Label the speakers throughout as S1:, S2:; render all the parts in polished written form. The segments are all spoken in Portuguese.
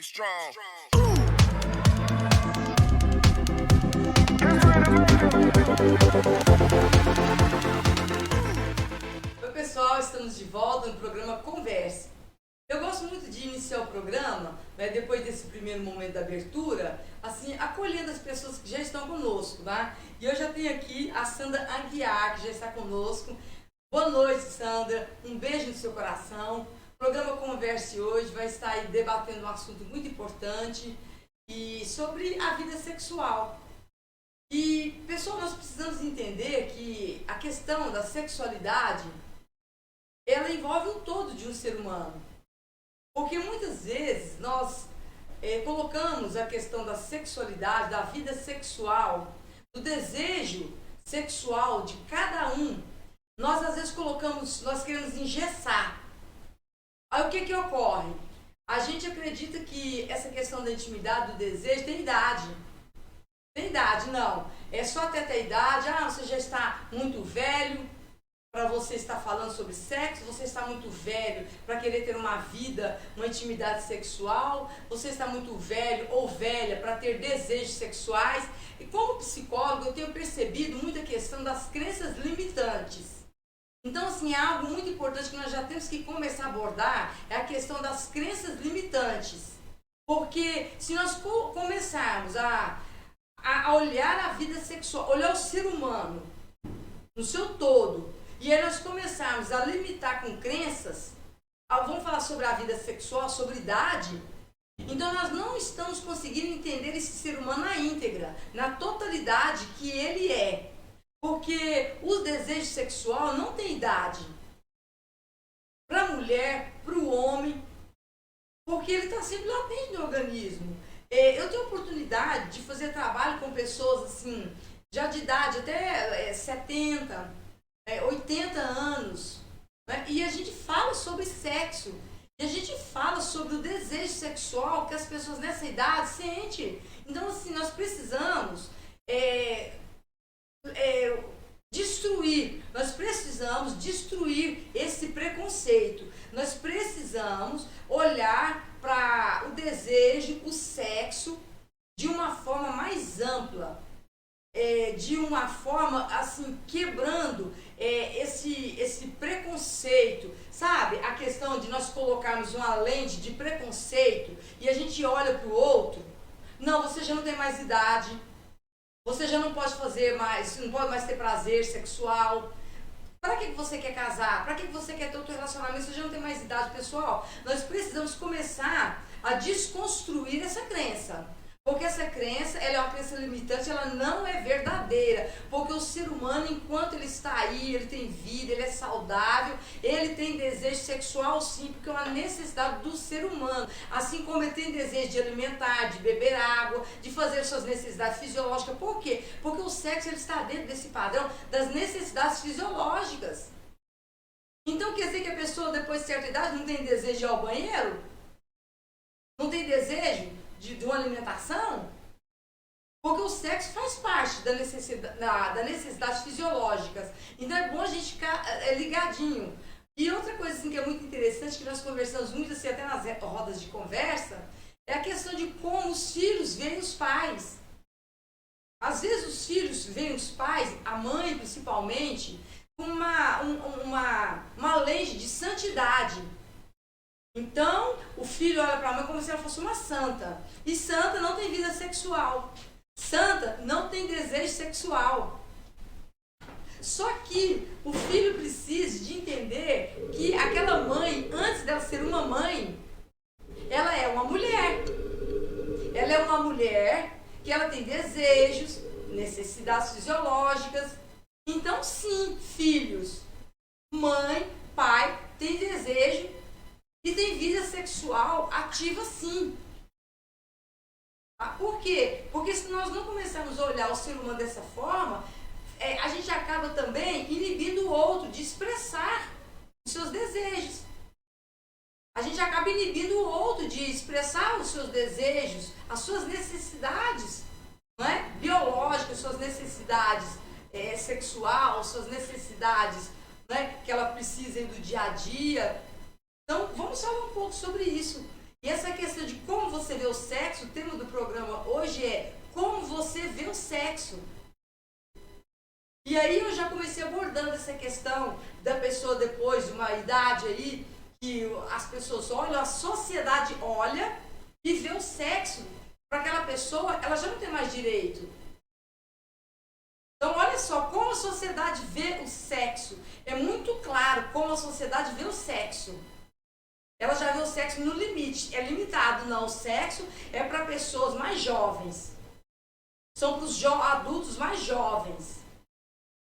S1: strong.
S2: Oi pessoal, estamos de volta no programa Converse. Eu gosto muito de iniciar o programa, né, depois desse primeiro momento da abertura, assim, acolhendo as pessoas que já estão conosco, tá? E eu já tenho aqui a Sandra Aguiar, que já está conosco. Boa noite, Sandra. Um beijo no seu coração. O programa Converse hoje vai estar aí debatendo um assunto muito importante e sobre a vida sexual. E, pessoal, nós precisamos entender que a questão da sexualidade, ela envolve o todo de um ser humano. Porque muitas vezes nós colocamos a questão da sexualidade, da vida sexual, do desejo sexual de cada um, nós às vezes nós queremos engessar. Aí o que ocorre? A gente acredita que essa questão da intimidade, do desejo, tem idade. Tem idade, não. É só até ter idade, você já está muito velho para você estar falando sobre sexo, você está muito velho para querer ter uma vida, uma intimidade sexual, você está muito velho ou velha para ter desejos sexuais. E como psicólogo, eu tenho percebido muita questão das crenças limitantes. Então, assim, é algo muito importante que nós já temos que começar a abordar, é a questão das crenças limitantes. Porque se nós começarmos a olhar a vida sexual, olhar o ser humano no seu todo, e aí nós começarmos a limitar com crenças, vamos falar sobre a vida sexual, sobre idade, então nós não estamos conseguindo entender esse ser humano na íntegra, na totalidade que ele é. Porque o desejo sexual não tem idade. Para a mulher, para o homem, porque ele está sempre latente no organismo. Eu tenho oportunidade de fazer trabalho com pessoas assim, já de idade, até 70, 80 anos. Né? E a gente fala sobre sexo. E a gente fala sobre o desejo sexual que as pessoas nessa idade sentem. Então, assim, nós precisamos destruir esse preconceito. Nós precisamos olhar para o desejo, o sexo, de uma forma mais ampla, de uma forma assim, quebrando esse preconceito, sabe? A questão de nós colocarmos uma lente de preconceito e a gente olha para o outro, não, você já não tem mais idade, você já não pode fazer mais, não pode mais ter prazer sexual. Para que você quer casar? Para que você quer ter outro relacionamento? Você já não tem mais idade, pessoal. Nós precisamos começar a desconstruir essa crença. Porque essa crença, ela é uma crença limitante, ela não é verdadeira. Porque o ser humano, enquanto ele está aí, ele tem vida, ele é saudável, ele tem desejo sexual sim, porque é uma necessidade do ser humano. Assim como ele tem desejo de alimentar, de beber água, de fazer suas necessidades fisiológicas. Por quê? Porque o sexo ele está dentro desse padrão das necessidades fisiológicas. Então quer dizer que a pessoa depois de certa idade não tem desejo de ir ao banheiro? Não tem desejo de uma alimentação? Porque o sexo faz parte das necessidades fisiológicas. Então é bom a gente ficar ligadinho. E outra coisa assim, que é muito interessante, que nós conversamos muito assim, até nas rodas de conversa, é a questão de como os filhos veem os pais. Às vezes os filhos veem os pais, a mãe principalmente, com uma lente de santidade. Então, o filho olha para a mãe como se ela fosse uma santa. E santa não tem vida sexual. Santa não tem desejo sexual. Só que o filho precisa de entender que aquela mãe, antes dela ser uma mãe, ela é uma mulher. Ela é uma mulher que ela tem desejos, necessidades fisiológicas. Então, sim, filhos, mãe, pai, tem desejo e tem vida sexual ativa sim. Por quê? Porque se nós não começarmos a olhar o ser humano dessa forma, a gente acaba também inibindo o outro de expressar os seus desejos. A gente acaba inibindo o outro de expressar os seus desejos, as suas necessidades, não é? Biológicas, suas necessidades sexuais, suas necessidades, não é? Que ela precisa do dia a dia. Então, vamos falar um pouco sobre isso. E essa questão de como você vê o sexo, o tema do programa hoje é como você vê o sexo. E aí eu já comecei abordando essa questão da pessoa depois de uma idade aí, que as pessoas olham, a sociedade olha e vê o sexo. Para aquela pessoa, ela já não tem mais direito. Então olha só, como a sociedade vê o sexo. É muito claro como a sociedade vê o sexo. Ela já vê o sexo no limite, é limitado. Não, o sexo é para pessoas mais jovens. São para os adultos mais jovens.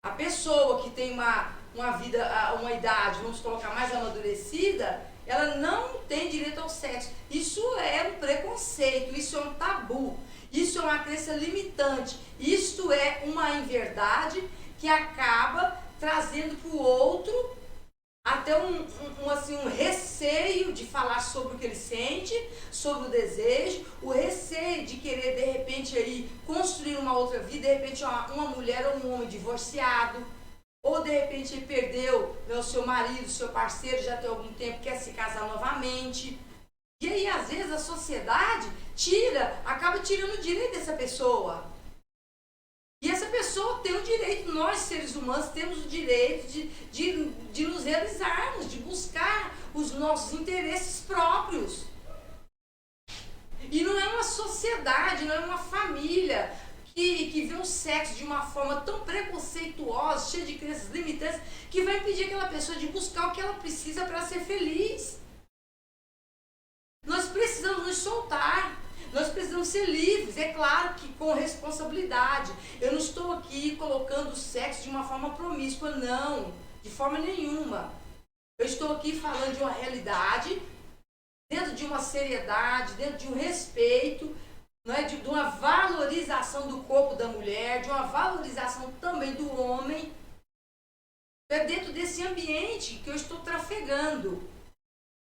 S2: A pessoa que tem uma vida, uma idade, vamos colocar, mais amadurecida, ela não tem direito ao sexo. Isso é um preconceito, isso é um tabu, isso é uma crença limitante, isto é uma inverdade que acaba trazendo para o outro até um receio de falar sobre o que ele sente, sobre o desejo, o receio de querer, de repente, aí, construir uma outra vida, de repente, uma mulher ou um homem divorciado, ou de repente ele perdeu, né, o seu marido, o seu parceiro, já tem algum tempo, quer se casar novamente. E aí, às vezes, a sociedade acaba tirando o direito dessa pessoa. E essa pessoa tem o direito, nós seres humanos temos o direito de nos realizarmos, de buscar os nossos interesses próprios. E não é uma sociedade, não é uma família que vê o sexo de uma forma tão preconceituosa, cheia de crenças limitantes, que vai impedir aquela pessoa de buscar o que ela precisa para ser feliz. Nós precisamos nos soltar. Nós precisamos ser livres, é claro que com responsabilidade. Eu não estou aqui colocando o sexo de uma forma promíscua, não, de forma nenhuma. Eu estou aqui falando de uma realidade, dentro de uma seriedade, dentro de um respeito, não é? de uma valorização do corpo da mulher, de uma valorização também do homem. É dentro desse ambiente que eu estou trafegando.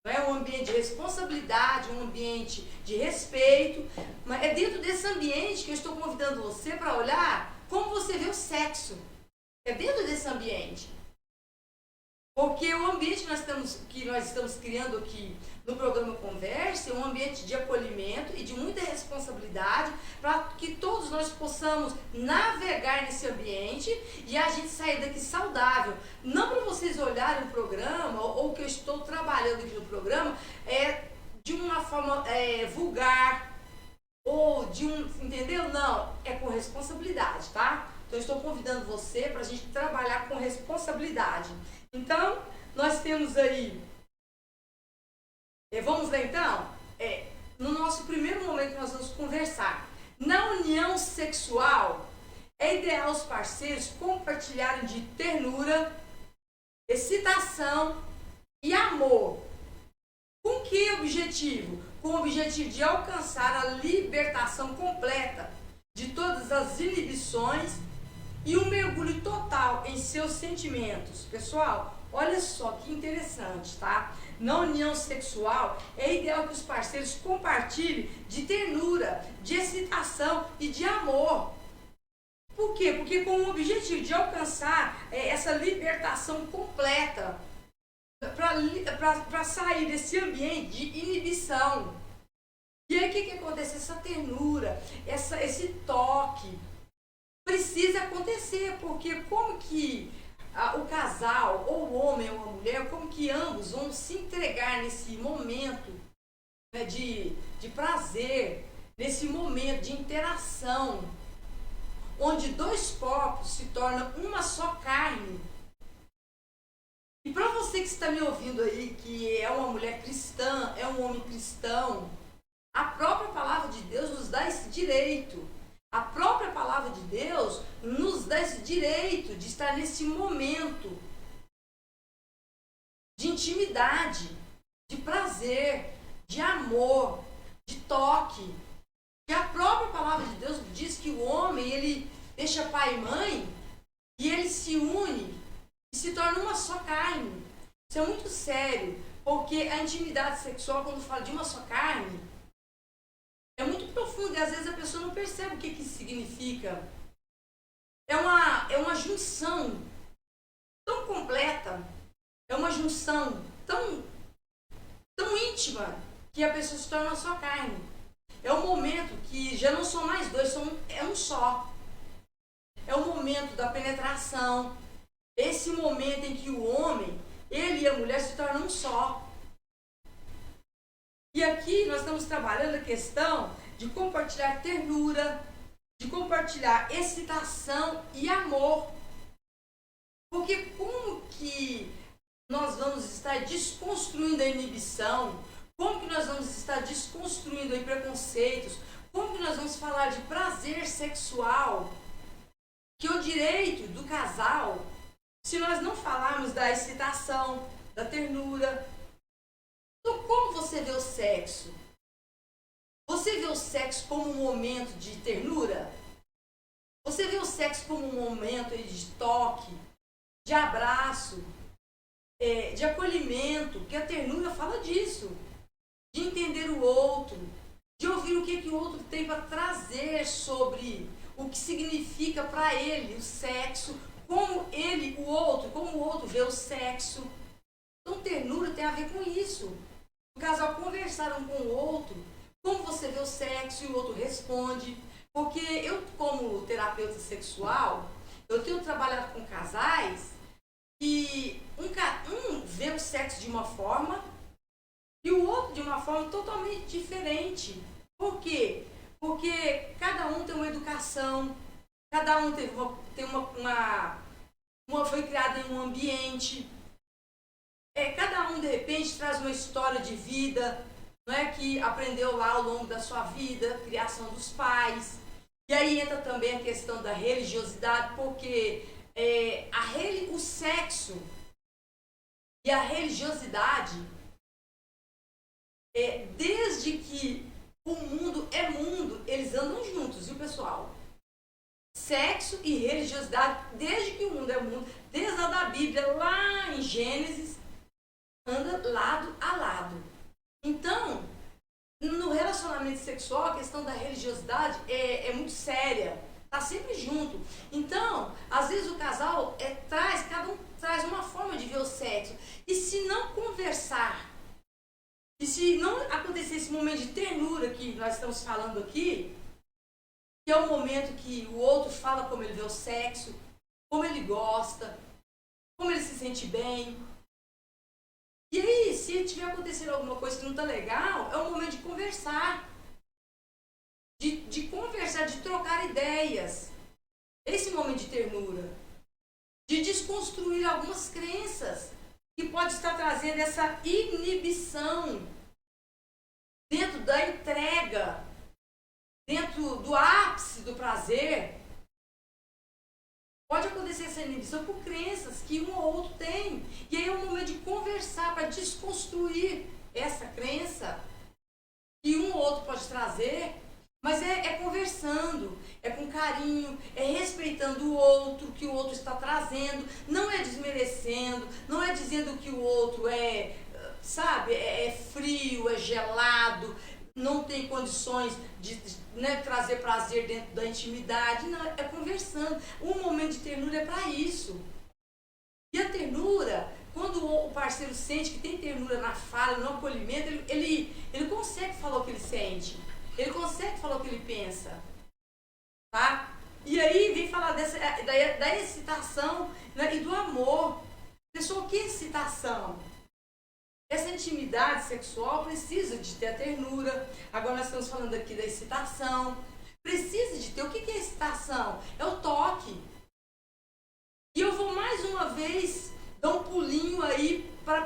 S2: É um ambiente de responsabilidade, um ambiente de respeito, mas é dentro desse ambiente que eu estou convidando você para olhar como você vê o sexo. É dentro desse ambiente. Porque o ambiente que nós estamos criando aqui no programa Converse é um ambiente de acolhimento e de muita responsabilidade para que todos nós possamos navegar nesse ambiente e a gente sair daqui saudável. Não para vocês olharem o programa ou que eu estou trabalhando aqui no programa de uma forma vulgar ou entendeu? Não, é com responsabilidade, tá? Então eu estou convidando você para a gente trabalhar com responsabilidade. Então, nós temos aí, vamos lá então, no nosso primeiro momento nós vamos conversar. Na união sexual, é ideal os parceiros compartilharem de ternura, excitação e amor. Com que objetivo? Com o objetivo de alcançar a libertação completa de todas as inibições e um mergulho total em seus sentimentos. Pessoal, olha só que interessante, tá? Na união sexual, é ideal que os parceiros compartilhem de ternura, de excitação e de amor. Por quê? Porque com o objetivo de alcançar essa libertação completa, para sair desse ambiente de inibição. E aí o que acontece? Essa ternura, esse toque, precisa acontecer, porque como que o casal, ou o homem ou a mulher, como que ambos vão se entregar nesse momento, né, de prazer, nesse momento de interação, onde dois corpos se tornam uma só carne. E para você que está me ouvindo aí, que é uma mulher cristã, é um homem cristão, a própria palavra de Deus nos dá esse direito. A própria palavra de Deus nos dá esse direito de estar nesse momento de intimidade, de prazer, de amor, de toque. E a própria palavra de Deus diz que o homem, ele deixa pai e mãe e ele se une e se torna uma só carne. Isso é muito sério, porque a intimidade sexual, quando fala de uma só carne, é muito profundo e às vezes a pessoa não percebe o que isso significa. É uma junção tão completa, é uma junção tão íntima que a pessoa se torna uma só carne. já não são mais dois, é um só. É o momento da penetração. Esse momento em que o homem, ele e a mulher se tornam um só. E aqui nós estamos trabalhando a questão de compartilhar ternura, de compartilhar excitação e amor. Porque como que nós vamos estar desconstruindo a inibição? Como que nós vamos estar desconstruindo aí preconceitos? Como que nós vamos falar de prazer sexual, que é o direito do casal, se nós não falarmos da excitação, da ternura? Então, como você vê o sexo? Você vê o sexo como um momento de ternura? Você vê o sexo como um momento de toque, de abraço, de acolhimento? Porque a ternura fala disso, de entender o outro, de ouvir o que o outro tem para trazer sobre o que significa para ele o sexo, como o outro vê o sexo. Então, ternura tem a ver com isso. O casal conversar um com o outro, como você vê o sexo e o outro responde. Porque eu, como terapeuta sexual, eu tenho trabalhado com casais e um vê o sexo de uma forma e o outro de uma forma totalmente diferente. Por quê? Porque cada um tem uma educação, cada um foi criado em um ambiente, cada um de repente traz uma história de vida, não é, que aprendeu lá ao longo da sua vida, criação dos pais. E aí entra também a questão da religiosidade, porque o sexo e a religiosidade, desde que o mundo é mundo, eles andam juntos, viu, pessoal? Sexo e religiosidade, desde que o mundo é mundo, desde a da Bíblia, lá em Gênesis, anda lado a lado. Então, no relacionamento sexual, a questão da religiosidade é muito séria, tá sempre junto. Então, às vezes o casal cada um traz uma forma de ver o sexo. E se não conversar, e se não acontecer esse momento de ternura que nós estamos falando aqui, que é o momento que o outro fala como ele vê o sexo, como ele gosta, como ele se sente bem. E aí, se tiver acontecendo alguma coisa que não está legal, é o momento de conversar. De conversar, de trocar ideias. Esse momento de ternura. De desconstruir algumas crenças que pode estar trazendo essa inibição dentro da entrega, dentro do ápice do prazer. Pode acontecer essa inibição por crenças que um ou outro tem. E aí é o momento de conversar para desconstruir essa crença que um ou outro pode trazer. Mas é conversando, é com carinho, é respeitando o outro, que o outro está trazendo. Não é desmerecendo, não é dizendo que o outro é frio, é gelado, não tem condições de trazer prazer dentro da intimidade. Não, é conversando. Um momento de ternura é para isso. E a ternura, quando o parceiro sente que tem ternura na fala, no acolhimento, ele consegue falar o que ele sente. Ele consegue falar o que ele pensa. Tá? E aí vem falar da excitação, né, e do amor. Pessoal, o que é excitação? Essa intimidade sexual precisa de ter a ternura. Agora nós estamos falando aqui da excitação. Precisa de ter. O que é excitação? É o toque. E eu vou mais uma vez dar um pulinho aí para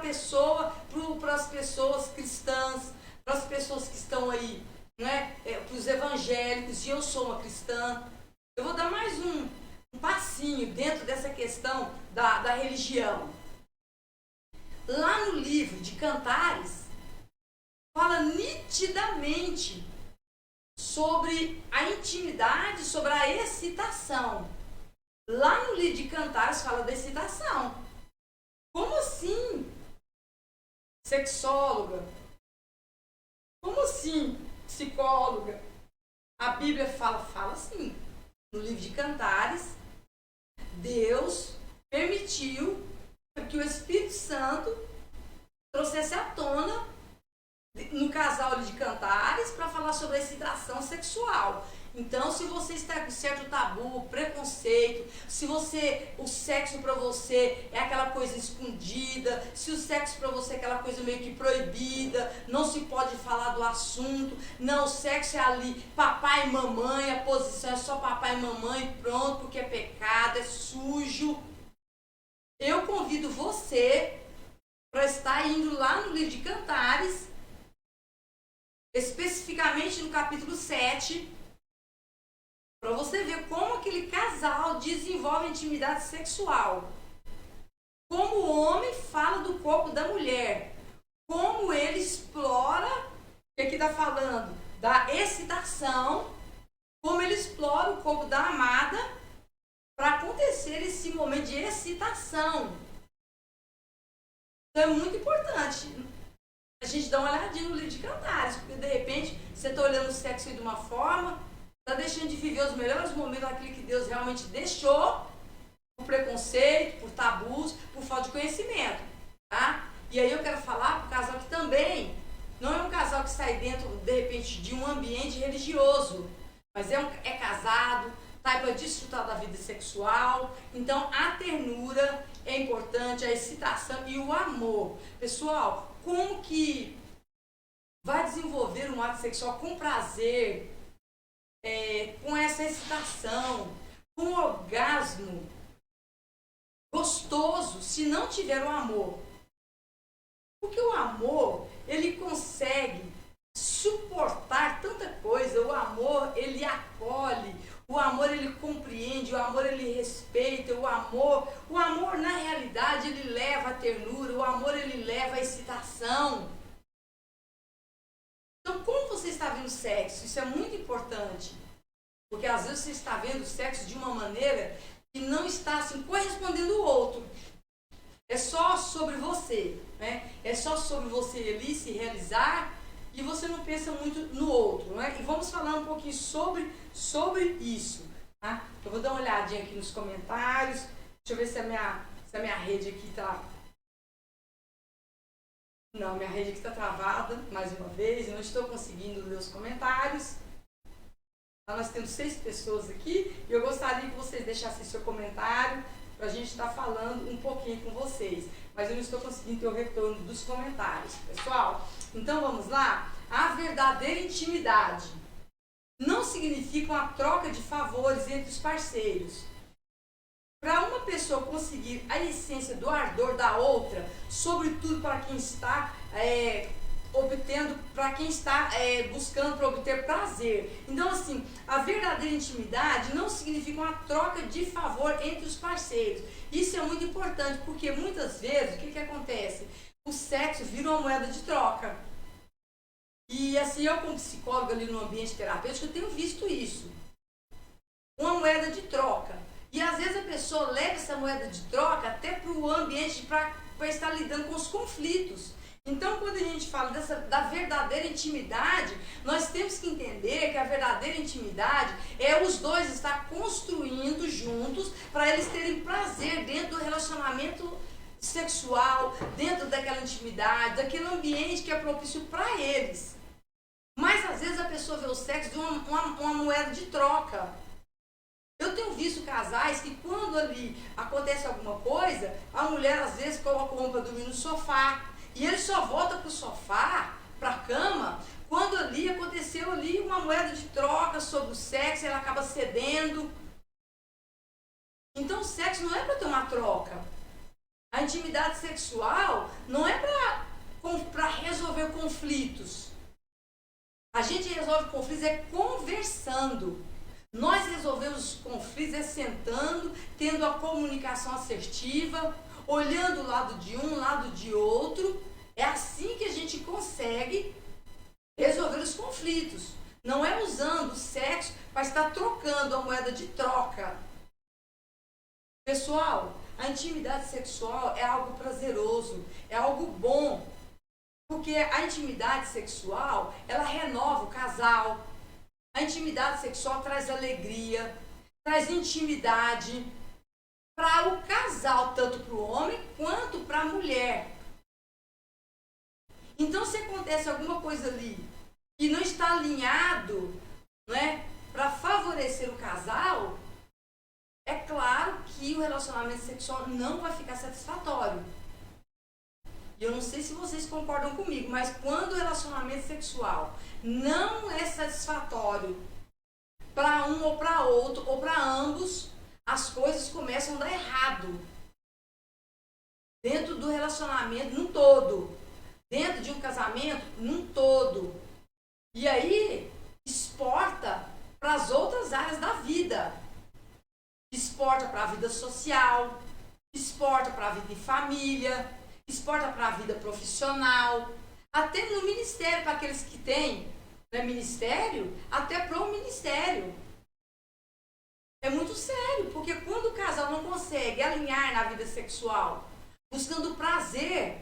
S2: as pessoas cristãs, para as pessoas que estão aí, né, para os evangélicos, e eu sou uma cristã. Eu vou dar mais um passinho dentro dessa questão da religião. Lá no livro de Cantares, fala nitidamente sobre a intimidade, sobre a excitação. Lá no livro de Cantares fala da excitação. Como assim? Sexóloga? Como assim? Psicóloga? A Bíblia fala assim. No livro de Cantares, Deus permitiu que o Espírito Santo trouxesse à tona no casal de Cantares para falar sobre a excitação sexual. Então, se você está com certo tabu, preconceito, se o sexo para você é aquela coisa escondida, se o sexo para você é aquela coisa meio que proibida, não se pode falar do assunto, não, o sexo é ali, papai e mamãe, a posição é só papai e mamãe, pronto, porque é pecado, é sujo. Eu convido você para estar indo lá no livro de Cantares, especificamente no capítulo 7, para você ver como aquele casal desenvolve intimidade sexual. Como o homem fala do corpo da mulher. Como ele explora, que aqui está falando da excitação, como ele explora o corpo da amada para acontecer esse momento de excitação. Então é muito importante a gente dar uma olhadinha no livro de Cantares, porque de repente você está olhando o sexo de uma forma, está deixando de viver os melhores momentos daquilo que Deus realmente deixou, por preconceito, por tabus, por falta de conhecimento, tá? E aí eu quero falar para o casal que também não é um casal que sai dentro, de repente, de um ambiente religioso, mas é casado, tá para desfrutar da vida sexual. Então a ternura é importante, a excitação e o amor. Pessoal, como que vai desenvolver um ato sexual com prazer, com essa excitação, com um orgasmo gostoso, se não tiver o amor? Porque o amor, ele consegue suportar tanta coisa. O amor, ele acolhe, o amor, ele compreende, o amor, ele respeita, o amor, na realidade, ele leva a ternura, o amor, ele leva a excitação. Então, como você está vendo sexo? Isso é muito importante. Porque às vezes você está vendo sexo de uma maneira que não está assim, correspondendo ao outro. É só sobre você, né? É só sobre você ali se realizar e você não pensa muito no outro, né? E vamos falar um pouquinho sobre isso, tá? Eu vou dar uma olhadinha aqui nos comentários. Deixa eu ver se a minha rede aqui está... Não, minha rede aqui está travada, mais uma vez. Eu não estou conseguindo ler os comentários. Nós temos 6 pessoas aqui e eu gostaria que vocês deixassem seu comentário para a gente estar falando um pouquinho com vocês. Mas eu não estou conseguindo ter o retorno dos comentários, pessoal. Então vamos lá? A verdadeira intimidade não significa uma troca de favores entre os parceiros. Para uma pessoa conseguir a essência do ardor da outra, sobretudo para quem está buscando para obter prazer. Então, assim, a verdadeira intimidade não significa uma troca de favor entre os parceiros. Isso é muito importante, porque muitas vezes, o que acontece? O sexo vira uma moeda de troca. E assim, eu como psicóloga ali no ambiente terapêutico, eu tenho visto isso. Uma moeda de troca. E às vezes a pessoa leva essa moeda de troca até para o ambiente para estar lidando com os conflitos. Então, quando a gente fala da verdadeira intimidade, nós temos que entender que a verdadeira intimidade é os dois estar construindo juntos para eles terem prazer dentro do relacionamento sexual, dentro daquela intimidade, daquele ambiente que é propício para eles. Mas às vezes a pessoa vê o sexo de uma moeda de troca. Eu tenho visto casais que quando ali acontece alguma coisa, a mulher às vezes coloca o homem para dormir no sofá. E ele só volta para o sofá, para a cama, quando ali aconteceu ali uma moeda de troca sobre o sexo, ela acaba cedendo. Então o sexo não é para ter uma troca. A intimidade sexual não é para resolver conflitos. A gente resolve conflitos conversando. Nós resolvemos os conflitos sentando, tendo a comunicação assertiva, olhando o lado de um, o lado de outro. É assim que a gente consegue resolver os conflitos. Não é usando o sexo para estar trocando a moeda de troca. Pessoal, a intimidade sexual é algo prazeroso, é algo bom. Porque a intimidade sexual, ela renova o casal. A intimidade sexual traz alegria, traz intimidade para o casal, tanto para o homem quanto para a mulher. Então, se acontece alguma coisa ali que não está alinhado, não é, para favorecer o casal, é claro que o relacionamento sexual não vai ficar satisfatório. E eu não sei se vocês concordam comigo, mas quando o relacionamento sexual não é satisfatório para um ou para outro, ou para ambos, as coisas começam a dar errado. Dentro do relacionamento, num todo. Dentro de um casamento, num todo. E aí, exporta para as outras áreas da vida. Exporta para a vida social, exporta para a vida em família, exporta para a vida profissional, até no ministério, para aqueles que têm, né, ministério, até para o ministério. É muito sério, porque quando o casal não consegue alinhar na vida sexual, buscando prazer,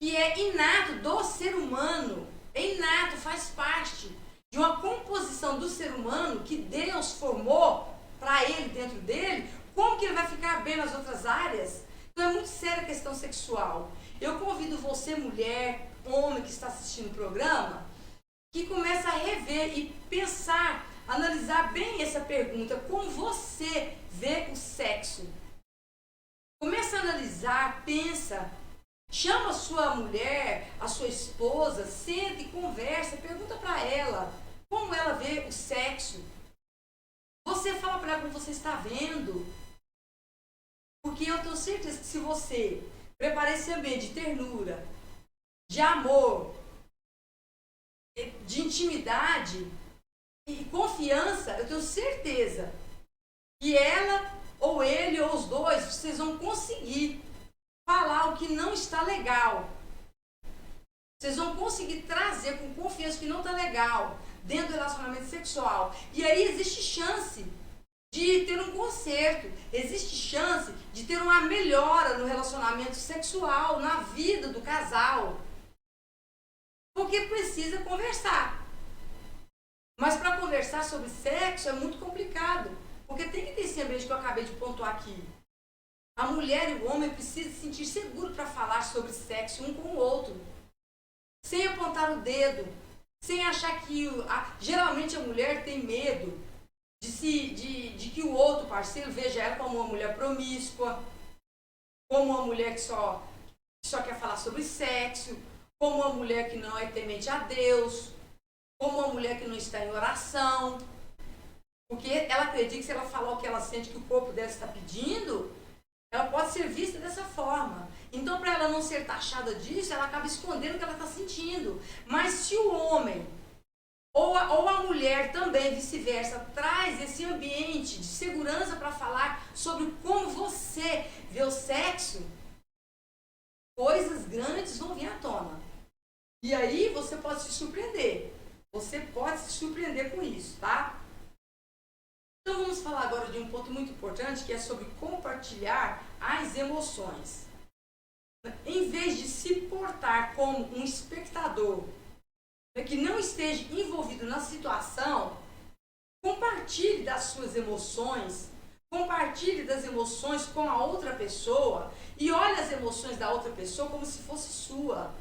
S2: que é inato do ser humano, é inato, faz parte de uma composição do ser humano que Deus formou para ele, dentro dele, como que ele vai ficar bem nas outras áreas? Então é muito séria a questão sexual. Eu convido você, mulher, homem que está assistindo o programa, que comece a rever e pensar, analisar bem essa pergunta, como você vê o sexo. Começa a analisar, pensa, chama a sua mulher, a sua esposa, senta e conversa, pergunta para ela como ela vê o sexo. Você fala para ela como você está vendo. Porque eu tenho certeza que se você preparar esse ambiente de ternura, de amor, de intimidade e confiança, eu tenho certeza que ela ou ele ou os dois, vocês vão conseguir falar o que não está legal. Vocês vão conseguir trazer com confiança o que não está legal dentro do relacionamento sexual. E aí existe chance de ter um conserto, existe chance de ter uma melhora no relacionamento sexual, na vida do casal. Porque precisa conversar. Mas para conversar sobre sexo é muito complicado. Porque tem que ter esse ambiente que eu acabei de pontuar aqui. A mulher e o homem precisam se sentir seguros para falar sobre sexo um com o outro. Sem apontar o dedo. Sem achar que... geralmente a mulher tem medo de que o outro parceiro veja ela como uma mulher promíscua, como uma mulher que só quer falar sobre sexo, como uma mulher que não é temente a Deus, como uma mulher que não está em oração. Porque ela acredita que se ela falar o que ela sente que o corpo dela está pedindo, ela pode ser vista dessa forma. Então, para ela não ser taxada disso, ela acaba escondendo o que ela está sentindo. Mas se o homem ou a mulher também, vice-versa, traz esse ambiente de segurança para falar sobre como você vê o sexo, coisas grandes vão vir à tona. E aí você pode se surpreender. Você pode se surpreender com isso, tá? Então vamos falar agora de um ponto muito importante, que é sobre compartilhar as emoções. Em vez de se portar como um espectador que não esteja envolvido na situação, compartilhe das suas emoções, compartilhe das emoções com a outra pessoa e olhe as emoções da outra pessoa como se fosse sua.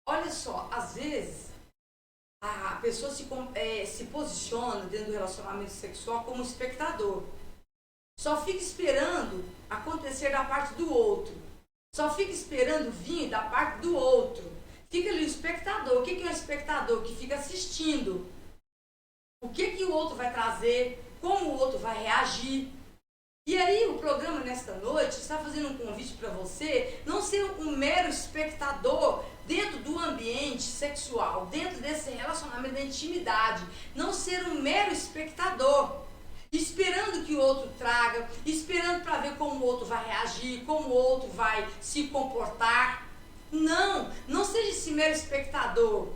S2: Olha só, às vezes a pessoa se posiciona dentro do relacionamento sexual como espectador. Só fica esperando acontecer da parte do outro. Só fica esperando vir da parte do outro. Fica ali o espectador. O que é um espectador? Que fica assistindo. O que o outro vai trazer, como o outro vai reagir. E aí o programa nesta noite está fazendo um convite para você não ser um mero espectador dentro do ambiente sexual, dentro desse relacionamento da intimidade. Não ser um mero espectador, esperando que o outro traga, esperando para ver como o outro vai reagir, como o outro vai se comportar. Não seja esse mero espectador.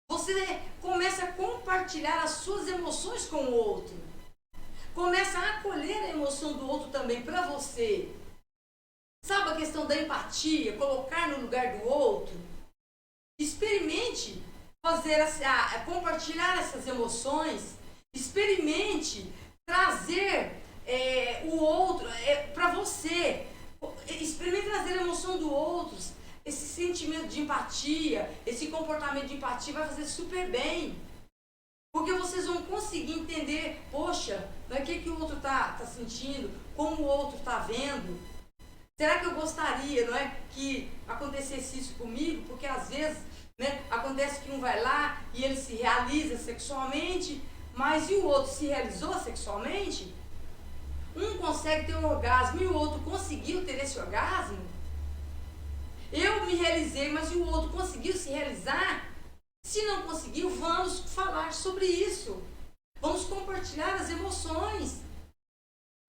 S2: Você começa a compartilhar as suas emoções com o outro. Começa a acolher a emoção do outro também para você. Sabe a questão da empatia, colocar no lugar do outro? Experimente compartilhar essas emoções. Experimente trazer o outro para você. Experimente trazer a emoção do outro. esse sentimento de empatia, esse comportamento de empatia vai fazer super bem. Porque vocês vão conseguir entender, poxa, o que o outro está sentindo, como o outro está vendo. Será que eu gostaria, não é, que acontecesse isso comigo? Porque às vezes, né, acontece que um vai lá e ele se realiza sexualmente, mas e o outro se realizou sexualmente? Um consegue ter um orgasmo e o outro conseguiu ter esse orgasmo? Eu me realizei, mas e o outro conseguiu se realizar? Se não conseguiu, vamos falar sobre isso. Vamos compartilhar as emoções.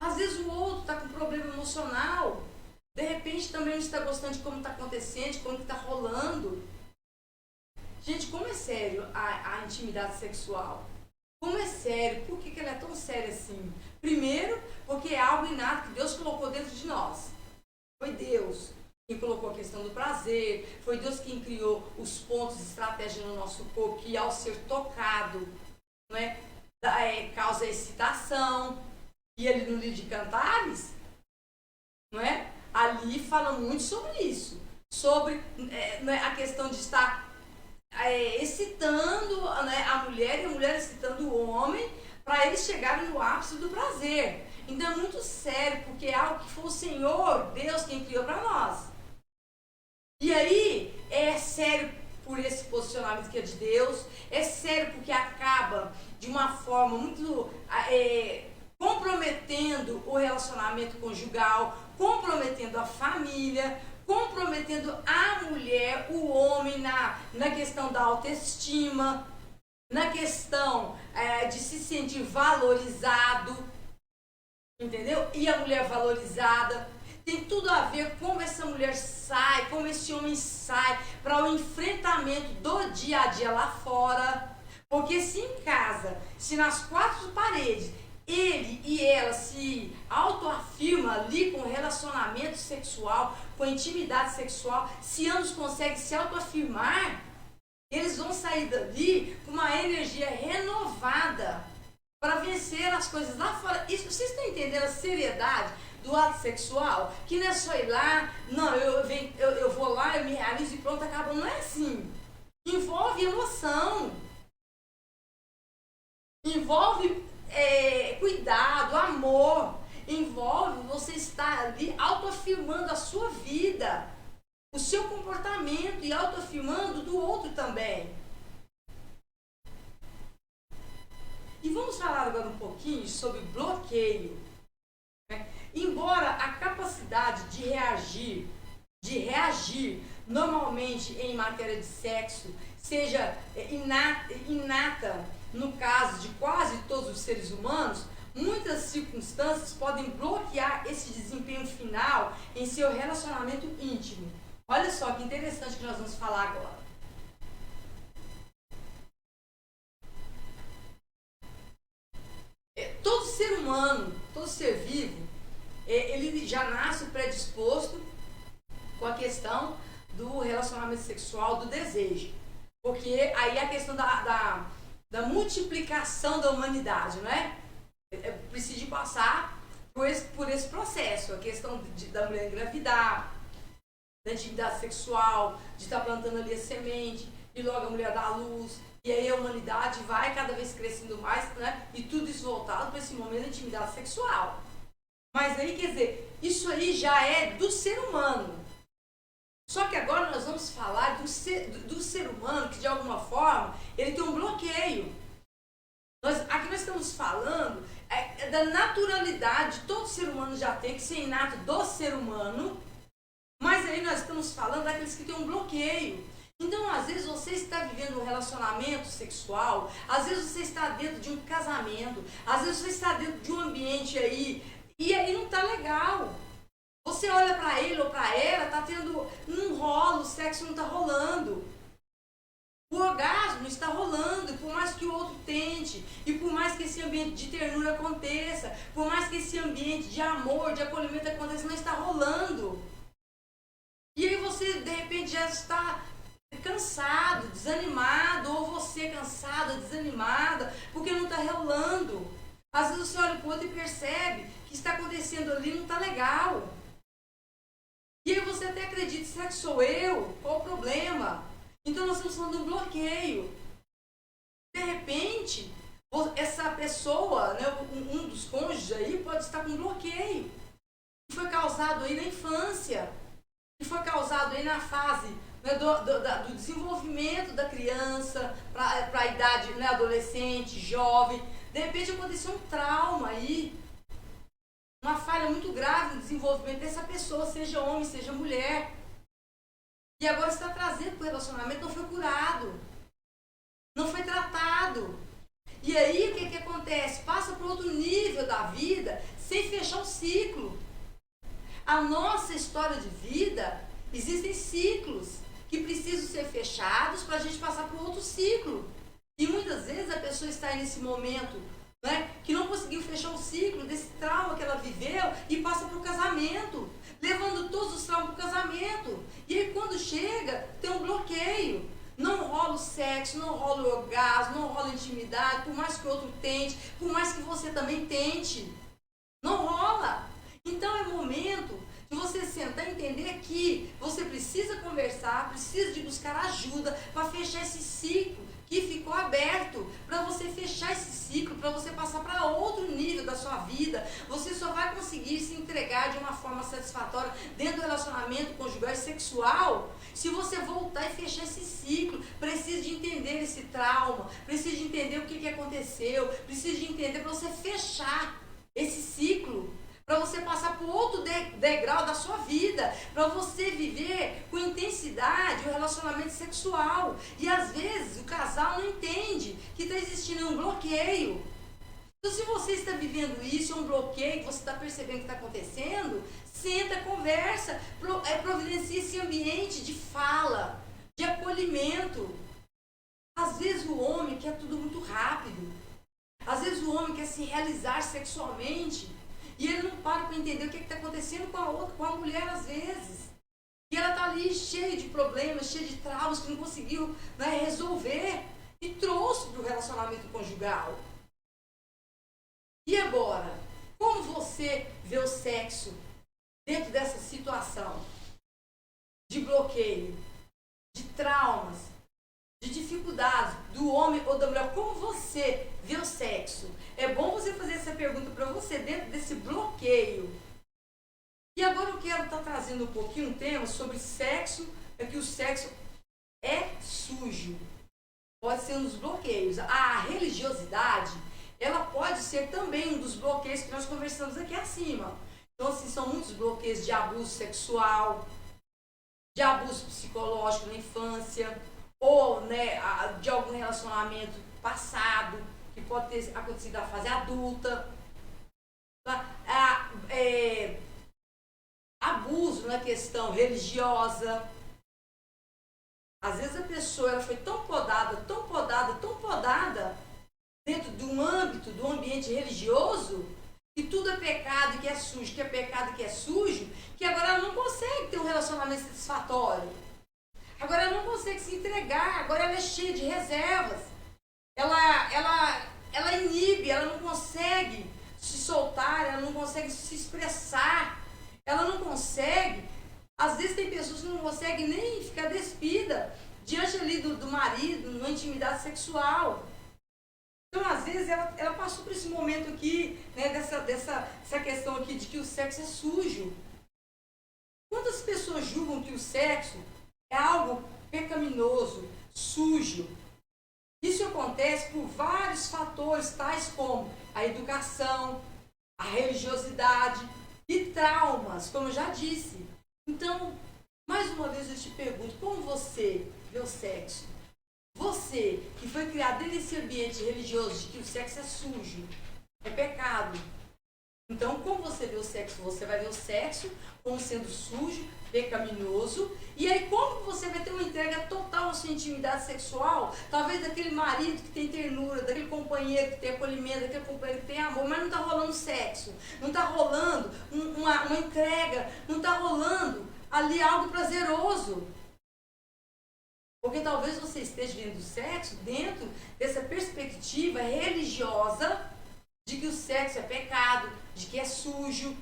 S2: Às vezes o outro está com problema emocional. De repente também não está gostando de como está acontecendo, de como está rolando. Gente, como é sério a intimidade sexual? Como é sério? Por que ela é tão séria assim? Primeiro, porque é algo inato que Deus colocou dentro de nós. Foi Deus quem colocou a questão do prazer, foi Deus quem criou os pontos de estratégia no nosso corpo, que ao ser tocado, não é, causa excitação. E ele no livro de Cantares, não é, ali fala muito sobre isso, sobre a questão de estar excitando, né, a mulher e a mulher excitando o homem para eles chegarem no ápice do prazer. Então é muito sério, porque é algo que foi o Senhor, Deus, quem criou para nós. E aí, é sério por esse posicionamento que é de Deus, é sério porque acaba de uma forma muito comprometendo o relacionamento conjugal, comprometendo a família, comprometendo a mulher, o homem na questão da autoestima, na questão de se sentir valorizado, entendeu? E a mulher valorizada tem tudo a ver como essa mulher sai, como esse homem sai para o enfrentamento do dia a dia lá fora. Porque se em casa, se nas quatro paredes, ele e ela se autoafirmam ali com relacionamento sexual, com intimidade sexual, se ambos conseguem se autoafirmar, eles vão sair dali com uma energia renovada para vencer as coisas lá fora. Isso, vocês estão entendendo a seriedade do ato sexual? Que não é só ir lá, não, eu vou lá, eu me realizo e pronto, acabou. Não é assim. Envolve emoção. Envolve cuidado, amor. Envolve você estar ali autoafirmando a sua vida, o seu comportamento e autoafirmando do outro também. E vamos falar agora um pouquinho sobre bloqueio. Embora a capacidade de reagir normalmente em matéria de sexo seja inata no caso de quase todos os seres humanos, muitas circunstâncias podem bloquear esse desempenho final em seu relacionamento íntimo. Olha só que interessante que nós vamos falar agora. Todo ser humano, todo ser vivo, ele já nasce predisposto com a questão do relacionamento sexual, do desejo. Porque aí a questão da multiplicação da humanidade, não é? Precisa passar por esse processo, a questão da mulher engravidar, da intimidade sexual, de estar plantando ali a semente, e logo a mulher dá a luz, e aí a humanidade vai cada vez crescendo mais, né? E tudo isso voltado para esse momento da intimidade sexual. Mas aí, quer dizer, isso aí já é do ser humano. Só que agora nós vamos falar do ser humano que, de alguma forma, ele tem um bloqueio. Aqui nós estamos falando da naturalidade, todo ser humano já tem, que ser inato do ser humano, mas aí nós estamos falando daqueles que têm um bloqueio. Então, às vezes, você está vivendo um relacionamento sexual, às vezes você está dentro de um casamento, às vezes você está dentro de um ambiente aí, e aí não está legal. Você olha para ele ou para ela, está tendo um rolo, o sexo não está rolando. O orgasmo está rolando, por mais que o outro tente, e por mais que esse ambiente de ternura aconteça, por mais que esse ambiente de amor, de acolhimento aconteça, não está rolando. E aí você, de repente, já está cansado, desanimado, ou você cansada, desanimada, porque não está rolando. Às vezes você olha para o outro e percebe que está acontecendo ali não está legal. E aí você até acredita, será que sou eu? Qual o problema? Então nós estamos falando de um bloqueio. De repente, essa pessoa, né, um dos cônjuges aí pode estar com bloqueio. Que foi causado aí na infância. Que foi causado aí na fase, né, do desenvolvimento da criança, para a idade, né, adolescente, jovem. De repente aconteceu um trauma aí, uma falha muito grave no desenvolvimento dessa pessoa, seja homem, seja mulher. E agora está trazendo para o relacionamento, não foi curado, não foi tratado. E aí o que acontece? Passa para outro nível da vida sem fechar o ciclo. A nossa história de vida, existem ciclos que precisam ser fechados para a gente passar para outro ciclo. E muitas vezes a pessoa está nesse momento, né, que não conseguiu fechar o ciclo desse trauma que ela viveu e passa para o casamento, levando todos os traumas para o casamento. E aí quando chega, tem um bloqueio. Não rola o sexo, não rola o orgasmo, não rola a intimidade, por mais que o outro tente, por mais que você também tente. Não rola. Então é momento de você sentar e entender que você precisa conversar, precisa de buscar ajuda para fechar esse ciclo que ficou aberto, para você fechar esse ciclo, para você passar para outro nível da sua vida. Você só vai conseguir se entregar de uma forma satisfatória dentro do relacionamento conjugal e sexual se você voltar e fechar esse ciclo. Precisa de entender esse trauma, precisa de entender o que aconteceu, precisa de entender para você fechar esse ciclo, para você passar por outro degrau da sua vida, para você viver com intensidade o relacionamento sexual. E às vezes o casal não entende que está existindo um bloqueio. Então, se você está vivendo isso, é um bloqueio, que você está percebendo que está acontecendo, senta, conversa, providencia esse ambiente de fala, de acolhimento. Às vezes o homem quer tudo muito rápido. Às vezes o homem quer se realizar sexualmente e ele não para entender o que está acontecendo com a mulher às vezes. E ela está ali cheia de problemas, cheia de traumas que não conseguiu, né, resolver e trouxe para o relacionamento conjugal. E agora, como você vê o sexo dentro dessa situação de bloqueio, de traumas, de dificuldades do homem ou da mulher? Como você vê o sexo? É bom você fazer essa pergunta para você dentro desse bloqueio. E agora eu quero estar trazendo um pouquinho um tema sobre sexo, que o sexo é sujo. Pode ser um dos bloqueios. A religiosidade, ela pode ser também um dos bloqueios que nós conversamos aqui acima. Então, assim, são muitos bloqueios de abuso sexual, de abuso psicológico na infância, ou, né, de algum relacionamento passado, que pode ter acontecido na fase adulta. Abuso na questão religiosa. Às vezes a pessoa ela foi tão podada dentro de um âmbito, do ambiente religioso, que tudo é pecado e que é sujo, que é pecado e que é sujo, que agora ela não consegue ter um relacionamento satisfatório. Agora ela não consegue se entregar, agora ela é cheia de reservas. Ela inibe, ela não consegue se soltar, ela não consegue se expressar, ela não consegue. Às vezes tem pessoas que não conseguem nem ficar despida diante ali do marido, numa intimidade sexual. Então, às vezes, ela passou por esse momento aqui, né, dessa questão aqui de que o sexo é sujo. Quantas pessoas julgam que o sexo é algo pecaminoso, sujo? Isso acontece por vários fatores, tais como a educação, a religiosidade e traumas, como eu já disse. Então, mais uma vez eu te pergunto, como você vê o sexo? Você, que foi criado dentro desse ambiente religioso de que o sexo é sujo, é pecado. Então, como você vê o sexo? Você vai ver o sexo como sendo sujo, pecaminoso. E aí, como você vai ter uma entrega total à sua intimidade sexual? Talvez daquele marido que tem ternura, daquele companheiro que tem acolhimento, daquele companheiro que tem amor, mas não está rolando sexo. Não está rolando uma entrega, não está rolando ali algo prazeroso. Porque talvez você esteja vendo o sexo dentro dessa perspectiva religiosa de que o sexo é pecado, de que é sujo.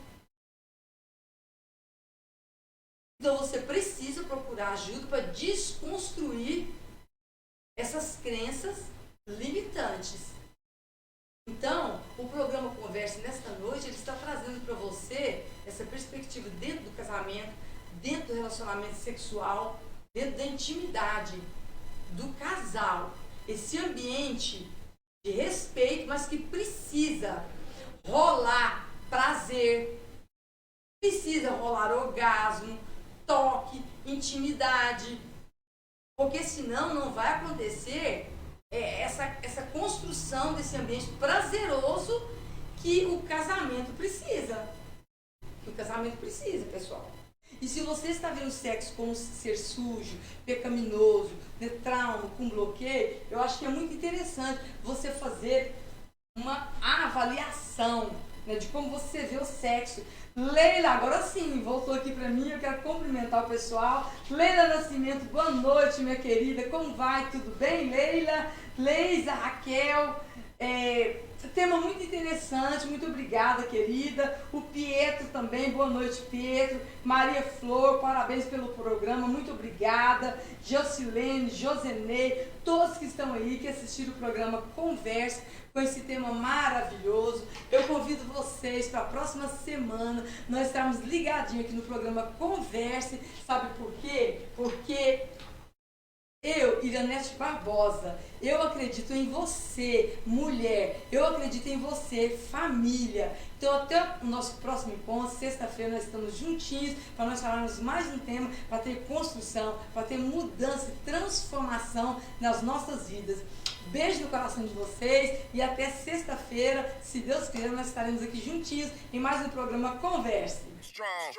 S2: Então você precisa procurar ajuda para desconstruir essas crenças limitantes. Então, o programa Converse nesta noite, ele está trazendo para você essa perspectiva dentro do casamento, dentro do relacionamento sexual, dentro da intimidade do casal. Esse ambiente de respeito, mas que precisa rolar prazer, precisa rolar orgasmo, toque, intimidade, porque senão não vai acontecer essa construção desse ambiente prazeroso que o casamento precisa. Que o casamento precisa, pessoal. E se você está vendo o sexo como ser sujo, pecaminoso, né, trauma, com bloqueio, eu acho que é muito interessante você fazer uma avaliação, né, de como você vê o sexo. Leila, agora sim, voltou aqui para mim, eu quero cumprimentar o pessoal. Leila Nascimento, boa noite, minha querida, como vai? Tudo bem, Leila? Leisa, Raquel, tema muito interessante, muito obrigada, querida. O Pietro também, boa noite, Pietro. Maria Flor, parabéns pelo programa, muito obrigada. Jocilene, Josenei, todos que estão aí, que assistiram o programa Converse, com esse tema maravilhoso. Eu convido vocês para a próxima semana, nós estarmos ligadinhos aqui no programa Converse. Sabe por quê? Porque eu, Iranete Barbosa, eu acredito em você, mulher, eu acredito em você, família. Então, até o nosso próximo encontro, sexta-feira, nós estamos juntinhos para nós falarmos mais um tema, para ter construção, para ter mudança e transformação nas nossas vidas. Beijo no coração de vocês e até sexta-feira, se Deus quiser, nós estaremos aqui juntinhos em mais um programa Converse. Strong.